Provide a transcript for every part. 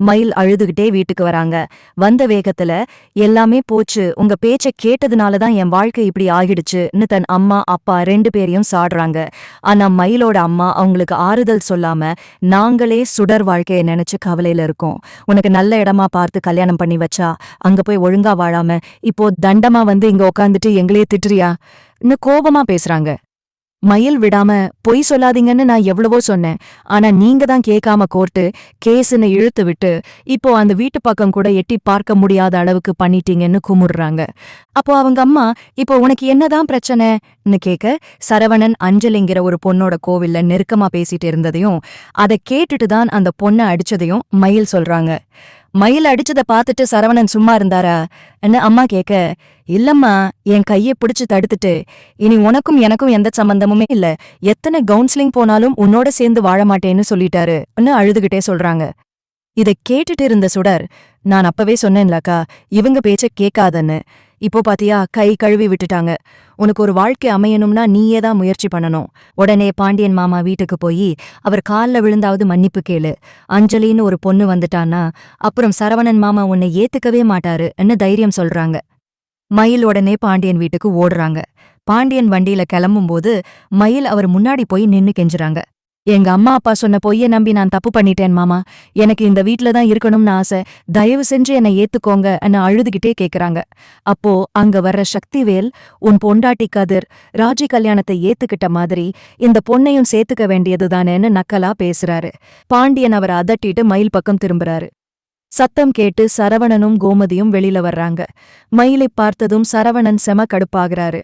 மயில் அழுதுகிட்டே வீட்டுக்கு வராங்க. வந்த வேகத்துல, எல்லாமே போச்சு, உங்க பேச்ச கேட்டதுனாலதான் என் வாழ்க்கை இப்படி ஆகிடுச்சுன்னு தன் அம்மா அப்பா 2 பேரையும் சாடுறாங்க. ஆனா மயிலோட அம்மா அவங்களுக்கு ஆறுதல் சொல்லாம, நாங்களே சுடர் வாழ்க்கைய நினைச்சு கவலையில இருக்கோம். உனக்கு நல்ல இடமா பார்த்து கல்யாணம் பண்ணி வச்சா அங்க போய் ஒழுங்கா வாழாம இப்போ தண்டமா வந்து இங்க உக்காந்துட்டு எங்களையே திட்டுறியா கோபமா பேசுறாங்க. மயில் விடாம, பொய் சொல்லாதீங்கன்னு நான் எவ்வளவோ சொன்னேன். ஆனா நீங்க தான் கேட்காம கோர்ட்டு கேஸ்ன்னு இழுத்து விட்டு இப்போ அந்த வீட்டு பக்கம் கூட எட்டி பார்க்க முடியாத அளவுக்கு பண்ணிட்டீங்கன்னு குமுறுறாங்க. அப்போ அவங்க அம்மா, இப்போ உனக்கு என்னதான் பிரச்சனைன்னு கேட்க, சரவணன் அஞ்சலிங்கிற ஒரு பொண்ணோட கோவில்ல நெருக்கமா பேசிட்டு இருந்ததையும் அதை கேட்டுட்டு தான் அந்த பொண்ணை அடிச்சதையும் மயில் சொல்றாங்க. மயில் அடிச்சத பாத்துட்டு சரவணன் சும்மா இருந்தாரா அம்மா கேட்க, இல்லம்மா, என் கையை பிடிச்சு தடுத்துட்டு, இனி உனக்கும் எனக்கும் எந்த சம்பந்தமுமே இல்ல, எத்தனை கவுன்சிலிங் போனாலும் உன்னோட சேர்ந்து வாழ மாட்டேன்னு சொல்லிட்டாரு அழுதுகிட்டே சொல்றாங்க. இதை கேட்டுட்டு இருந்த சுடர், நான் அப்பவே சொன்னேன்லக்கா, இவங்க பேச்ச கேட்காதன்னு. இப்போ பாத்தியா, கை கழுவி விட்டுட்டாங்க. உனக்கு ஒரு வாழ்க்கை அமையணும்னா நீயே தான் முயற்சி பண்ணணும். உடனே பாண்டியன் மாமா வீட்டுக்கு போய் அவர் கால்ல விழுந்தாவது மன்னிப்பு கேளு. அஞ்சலின்னு ஒரு பொண்ணு வந்துட்டான்னா அப்புறம் சரவணன் மாமா உன்னை ஏத்துக்கவே மாட்டாருன்னு தைரியம் சொல்றாங்க. மயில் உடனே பாண்டியன் வீட்டுக்கு ஓடுறாங்க. பாண்டியன் வண்டியில கிளம்பும்போது மயில் அவர் முன்னாடி போய் நின்னு கெஞ்சுறாங்க. எங்க அம்மா அப்பா சொன்ன பொய்ய நம்பி நான் தப்பு பண்ணிட்டேன் மாமா. எனக்கு இந்த வீட்ல தான் இருக்கணும்னு ஆசை. தயவு செஞ்சு என்னை ஏத்துக்கோங்க அழுதுகிட்டே கேக்குறாங்க. அப்போ அங்க வர்ற சக்திவேல், உன் பொண்டாட்டி கதிர் ராஜி கல்யாணத்தை ஏத்துக்கிட்ட மாதிரி இந்த பொண்ணையும் சேர்த்துக்க வேண்டியதுதானேன்னு நக்கலா பேசுறாரு. பாண்டியன் அவரை அதட்டிட்டு மயில் பக்கம் திரும்புறாரு. சத்தம் கேட்டு சரவணனும் கோமதியும் வெளியில வர்றாங்க. மயிலை பார்த்ததும் சரவணன் செம கடுப்பாகிறாரு.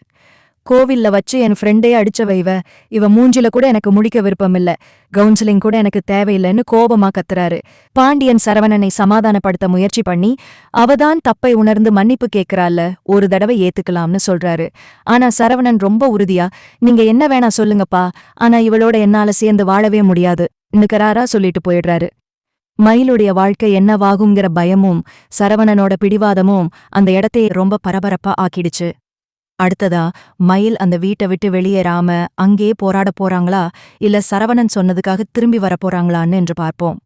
கோவில்ல வச்சு என் ஃப்ரெண்டே அடிச்ச வைவ, இவ மூஞ்சில கூட எனக்கு முடிக்க விருப்பமில்ல, கவுன்சிலிங் கூட எனக்கு தேவையில்லைன்னு கோபமா கத்துறாரு. பாண்டியன் சரவணனை சமாதானப்படுத்த முயற்சி பண்ணி, அவதான் தப்பை உணர்ந்து மன்னிப்பு கேட்கிறாள்ல, ஒரு தடவை ஏத்துக்கலாம்னு சொல்றாரு. ஆனா சரவணன் ரொம்ப உறுதியா, நீங்க என்ன வேணா சொல்லுங்கப்பா, ஆனா இவளோட என்னால சேர்ந்து வாழவே முடியாது கராரா சொல்லிட்டு போயிடுறாரு. மயிலுடைய வாழ்க்கை என்னவாகுங்கிற பயமும் சரவணனோட பிடிவாதமும் அந்த இடத்தையே ரொம்ப பரபரப்பா ஆக்கிடுச்சு. அடுத்ததா மயில் அந்த வீட்டை விட்டு வெளியேறாம அங்கே போராட போறாங்களா, இல்ல சரவணன் சொன்னதுக்காக திரும்பி வரப்போறாங்களான்னு என்று பார்ப்போம்.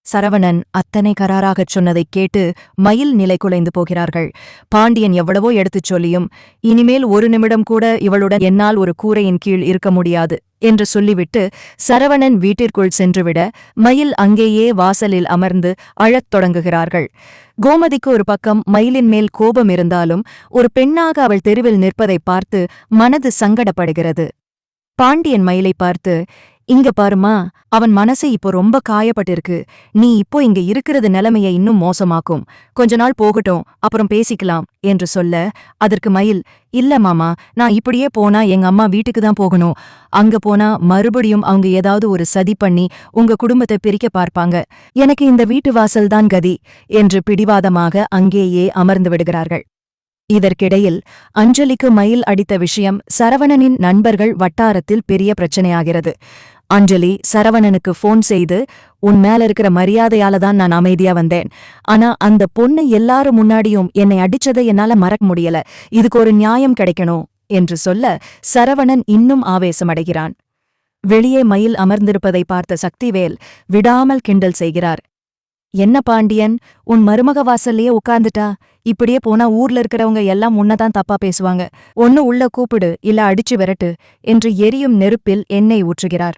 சரவணன் அத்தனை கராராகச் சொன்னதைக் கேட்டு மயில் நிலை குலைந்து போகிறார்கள். பாண்டியன் எவ்வளவோ எடுத்துச் சொல்லியும், இனிமேல் ஒரு நிமிடம் கூட இவளுடன் என்னால் ஒரு கூரையின் கீழ் இருக்க முடியாது என்று சொல்லிவிட்டு சரவணன் வீட்டிற்குள் சென்றுவிட மயில் அங்கேயே வாசலில் அமர்ந்து அழத் தொடங்குகிறார்கள். கோமதிக்கு ஒரு பக்கம் மயிலின் மேல் கோபம் இருந்தாலும் ஒரு பெண்ணாக அவள் தெருவில் நிற்பதைப் பார்த்து மனது சங்கடப்படுகிறது. பாண்டியன் மயிலை பார்த்து, இங்க பாருமா, அவன் மனசு இப்போ ரொம்ப காயப்பட்டிருக்கு. நீ இப்போ இங்க இருக்கிறது நிலைமையை இன்னும் மோசமாக்கும். கொஞ்ச நாள் போகட்டும், அப்புறம் பேசிக்கலாம் என்று சொல்ல, அதற்கு மயில், இல்ல மாமா, நான் இப்படியே போனா எங்க அம்மா வீட்டுக்கு தான் போகணும். அங்க போனா மறுபடியும் அவங்க ஏதாவது ஒரு சதி பண்ணி உங்க குடும்பத்தை பிரிக்க பார்ப்பாங்க. எனக்கு இந்த வீட்டு வாசல்தான் கதி என்று பிடிவாதமாக அங்கேயே அமர்ந்து விடுகிறார்கள். இதற்கிடையில் அஞ்சலிக்கு மயில் அடித்த விஷயம் சரவணனின் நண்பர்கள் வட்டாரத்தில் பெரிய பிரச்சனையாகிறது. அஞ்சலி சரவணனுக்கு போன் செய்து, உன் மேல இருக்கிற மரியாதையால தான் நான் அமைதியா வந்தேன். ஆனா அந்த பொண்ணு எல்லாரும் முன்னாடியும் என்னை அடிச்சதை என்னால மறக்க முடியல. இதுக்கு ஒரு நியாயம் கிடைக்கணும் என்று சொல்ல சரவணன் இன்னும் ஆவேசமடைகிறான். வெளியே மயில் அமர்ந்திருப்பதை பார்த்த சக்திவேல் விடாமல் கிண்டல் செய்கிறார். என்ன பாண்டியன், உன் மருமக வாசல்லையே உட்கார்ந்துட்டா? இப்படியே போனா ஊர்ல இருக்கிறவங்க எல்லாம் உன்னதான் தப்பா பேசுவாங்க. ஒன்னு உள்ள கூப்பிடு, இல்ல அடிச்சு விரட்டு என்று எரியும் நெருப்பில் எண்ணெய் ஊற்றுகிறார்.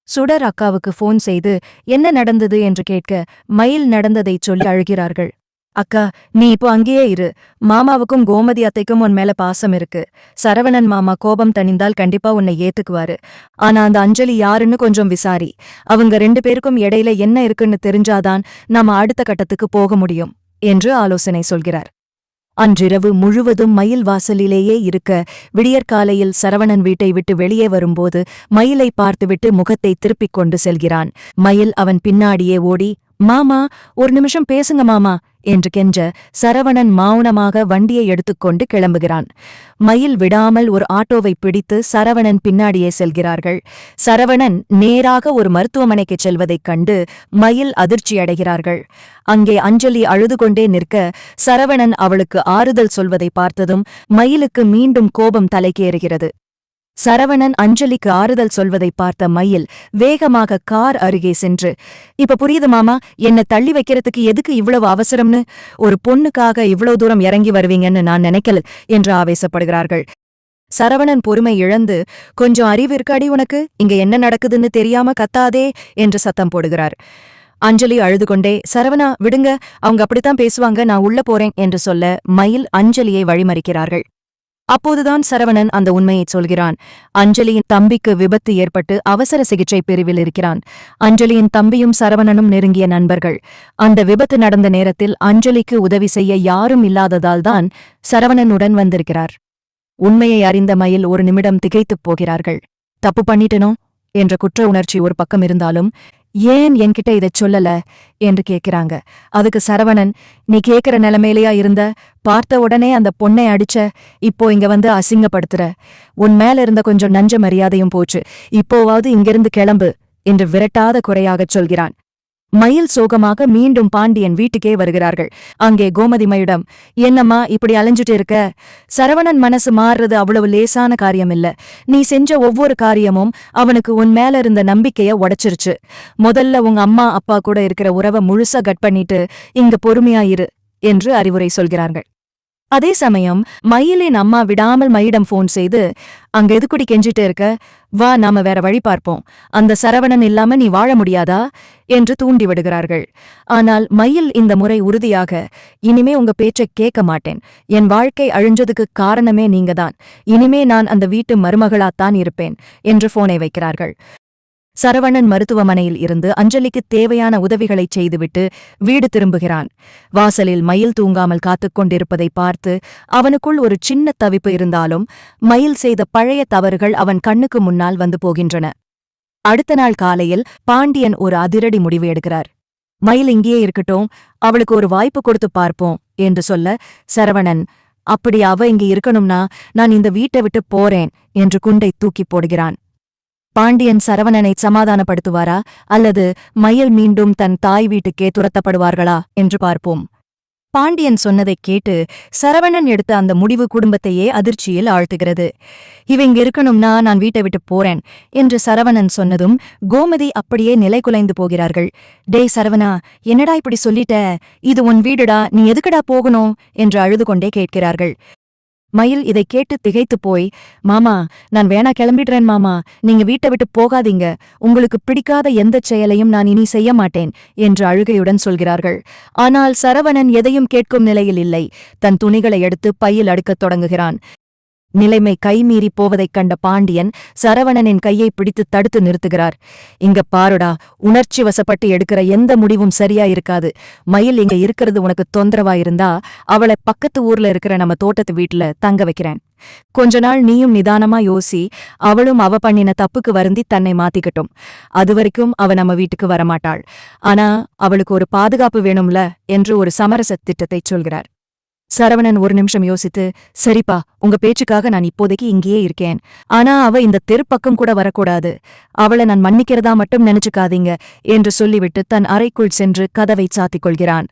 சுடர் அக்காவுக்கு போன் செய்து என்ன நடந்தது என்று கேட்க மயில் நடந்ததைச் சொல்லி அழுகிறார்கள். அக்கா, நீ இப்போ அங்கேயே இரு. மாமாவுக்கும் கோமதி அத்தைக்கும் உன் மேல பாசம் இருக்கு. சரவணன் மாமா கோபம் தணிந்தால் கண்டிப்பா உன்னை ஏத்துக்குவாரு. ஆனா அந்த அஞ்சலி யாருன்னு கொஞ்சம் விசாரி. அவங்க 2 பேருக்கும் இடையில என்ன இருக்குன்னு தெரிஞ்சாதான் நாம அடுத்த கட்டத்துக்கு போக முடியும் என்று ஆலோசனை சொல்கிறார். அன்றிரவு முழுவதும் மயில் வாசலிலேயே இருக்க, விடியற்காலையில் சரவணன் வீட்டை விட்டு வெளியே வரும்போது மயிலை பார்த்துவிட்டு முகத்தை திருப்பிக் கொண்டு செல்கிறான். மயில் அவன் பின்னாடியே ஓடி, மாமா, ஒரு நிமிஷம் பேசுங்க மாமா என்று கெஞ்ச சரவணன் மௌனமாக வண்டியை எடுத்துக்கொண்டு கிளம்புகிறான். மயில் விடாமல் ஒரு ஆட்டோவை பிடித்து சரவணன் பின்னாடியே செல்கிறார்கள். சரவணன் நேராக ஒரு மருத்துவமனைக்கு செல்வதைக் கண்டு மயில் அதிர்ச்சியடைகிறார்கள். அங்கே அஞ்சலி அழுது கொண்டே நிற்க சரவணன் அவளுக்கு ஆறுதல் சொல்வதை பார்த்ததும் மயிலுக்கு மீண்டும் கோபம் தலைக்கேறுகிறது. சரவணன் அஞ்சலிக்கு ஆறுதல் சொல்வதை பார்த்த மயில் வேகமாக கார் அருகே சென்று, இப்ப புரியுது மாமா, என்ன தள்ளி வைக்கிறதுக்கு எதுக்கு இவ்வளவு அவசரம்னு? ஒரு பொண்ணுக்காக இவ்வளவு தூரம் இறங்கி வருவீங்கன்னு நான் நினைக்கல என்று ஆவேசப்படுகிறார்கள். சரவணன் பொறுமை இழந்து, கொஞ்சம் அறிவு இருக்காடி உனக்கு, இங்க என்ன நடக்குதுன்னு தெரியாம கத்தாதே என்று சத்தம் போடுகிறார். அஞ்சலி அழுது கொண்டே, சரவணா விடுங்க, அவங்க அப்படித்தான் பேசுவாங்க, நான் உள்ள போறேன் என்று சொல்ல மயில் அஞ்சலியை வழிமறிக்கிறார்கள். அப்போதுதான் சரவணன் அந்த உண்மையைச் சொல்கிறான். அஞ்சலியின் தம்பிக்கு விபத்து ஏற்பட்டு அவசர சிகிச்சை பிரிவில் இருக்கிறான். அஞ்சலியின் தம்பியும் சரவணனும் நெருங்கிய நண்பர்கள். அந்த விபத்து நடந்த நேரத்தில் அஞ்சலிக்கு உதவி செய்ய யாரும் இல்லாததால்தான் சரவணனுடன் வந்திருக்கிறார். உண்மையை அறிந்த மயில் ஒரு நிமிடம் திகைத்துப் போகிறார்கள். தப்பு பண்ணிட்டனோ என்ற குற்ற உணர்ச்சி ஒரு பக்கம் இருந்தாலும், ஏன் என்கிட்ட இதைச் சொல்லல என்று கேட்கிறாங்க. அதுக்கு சரவணன், நீ கேட்கிற நிலைமையிலையா இருந்த, பார்த்த உடனே அந்த பொண்ணை அடிச்ச, இப்போ இங்க வந்து அசிங்கப்படுத்துற, உன் மேல இருந்த கொஞ்சம் நஞ்ச மரியாதையும் போச்சு, இப்போவாவது இங்கிருந்து கிளம்பு என்று விரட்டாத குறையாகச் சொல்கிறான். மயில் சோகமாக மீண்டும் பாண்டியன் வீட்டுக்கே வருகிறார்கள். அங்கே கோமதிமையிடம், என்னம்மா இப்படி அலைஞ்சிட்டு இருக்க? சரவணன் மனசு மாறுறது அவ்வளவு லேசான காரியம் இல்ல. நீ செஞ்ச ஒவ்வொரு காரியமும் அவனுக்கு உன் மேல இருந்த நம்பிக்கைய உடைச்சிருச்சு. முதல்ல உங்க அம்மா அப்பா கூட இருக்கிற உறவை முழுசா கட் பண்ணிட்டு இங்க பொறுமையா இரு என்று அறிவுரை சொல்கிறார்கள். அதே சமயம் மயிலின் அம்மா விடாமல் மயிடம் போன் செய்து, அங்க எதுக்குடி கெஞ்சிட்டு இருக்க, வா நாம வேற வழி பார்ப்போம், அந்த சரவணன் இல்லாம நீ வாழ முடியாதா என்று தூண்டிவிடுகிறார்கள். ஆனால் மயில் இந்த முறை உறுதியாக, இனிமே உங்க பேச்சைக் கேட்க மாட்டேன், என் வாழ்க்கை அழிஞ்சதுக்கு காரணமே நீங்கதான், இனிமே நான் அந்த வீட்டு மருமகளாத்தான் இருப்பேன் என்று போனை வைக்கிறார்கள். சரவணன் மருத்துவமனையில் இருந்து அஞ்சலிக்கு தேவையான உதவிகளைச் செய்துவிட்டு வீடு திரும்புகிறான். வாசலில் மயில் தூங்காமல் காத்துக் கொண்டிருப்பதை பார்த்து அவனுக்குள் ஒரு சின்ன தவிப்பு இருந்தாலும் மயில் செய்த பழைய தவறுகள் அவன் கண்ணுக்கு முன்னால் வந்து போகின்றன. அடுத்த நாள் காலையில் பாண்டியன் ஒரு அதிரடி முடிவு எடுக்கிறார். மயில் இங்கேயே இருக்கட்டும், அவளுக்கு ஒரு வாய்ப்பு கொடுத்து பார்ப்போம் என்று சொல்ல சரவணன், அப்படி அவ இங்கே இருக்கணும்னா நான் இந்த வீட்டை விட்டு போறேன் என்று குண்டை தூக்கி போடுகிறான். பாண்டியன் சரவணனை சமாதானப்படுத்துவாரா அல்லது மயில் மீண்டும் தன் தாய் வீட்டுக்கே துரத்தப்படுவார்களா என்று பார்ப்போம். பாண்டியன் சொன்னதைக் கேட்டு சரவணன் எடுத்த அந்த முடிவு குடும்பத்தையே அதிர்ச்சியில் ஆழ்த்துகிறது. இவங்க இருக்கணும்னா நான் வீட்டை விட்டு போறேன் என்று சரவணன் சொன்னதும் கோமதி அப்படியே நிலை குலைந்து போகிறார்கள். டேய் சரவணா, என்னடா இப்படி சொல்லிட்ட, இது உன் வீடுடா, நீ எதுக்குடா போகணும் என்று அழுது கொண்டே கேட்கிறார்கள். மயில் இதை கேட்டு திகைத்து போய், மாமா நான் வேணா கிளம்பிடுறேன் மாமா, நீங்க வீட்டை விட்டு போகாதீங்க, உங்களுக்கு பிடிக்காத எந்தச் செயலையும் நான் இனி செய்ய மாட்டேன் என்று அழுகையுடன் சொல்கிறார்கள். ஆனால் சரவணன் எதையும் கேட்கும் நிலையில் இல்லை. தன் துணிகளை எடுத்து பையில் அடுக்கத் தொடங்குகிறான். நிலைமை கைமீறி போவதைக் கண்ட பாண்டியன் சரவணனின் கையை பிடித்து தடுத்து நிறுத்துகிறார். இங்க பாருடா, உணர்ச்சி வசப்பட்டு எடுக்கிற எந்த முடிவும் சரியா இருக்காது. மயில் இங்க இருக்கிறது உனக்கு தொந்தரவாயிருந்தா அவளை பக்கத்து ஊர்ல இருக்கிற நம்ம தோட்டத்து வீட்டுல தங்க வைக்கிறேன். கொஞ்ச நாள் நீயும் நிதானமா யோசி, அவளும் அவ பண்ணின தப்புக்கு வருந்தி தன்னை மாத்திக்கட்டும். அதுவரைக்கும் அவ நம்ம வீட்டுக்கு வரமாட்டாள். ஆனா அவளுக்கு ஒரு பாதுகாப்பு வேணும்ல என்று ஒரு சமரச திட்டத்தைச் சொல்கிறார். சரவணன் ஒரு நிமிஷம் யோசித்து, சரிப்பா, உங்க பேச்சுக்காக நான் இப்போதைக்கு இங்கேயே இருக்கேன். ஆனா அவ இந்த தெருப்பக்கம் கூட வரக்கூடாது. அவளை நான் மன்னிக்கிறதா மட்டும் நினைச்சுக்காதீங்க என்று சொல்லிவிட்டு தன் அறைக்குள் சென்று கதவை சாத்திக் கொள்கிறான்.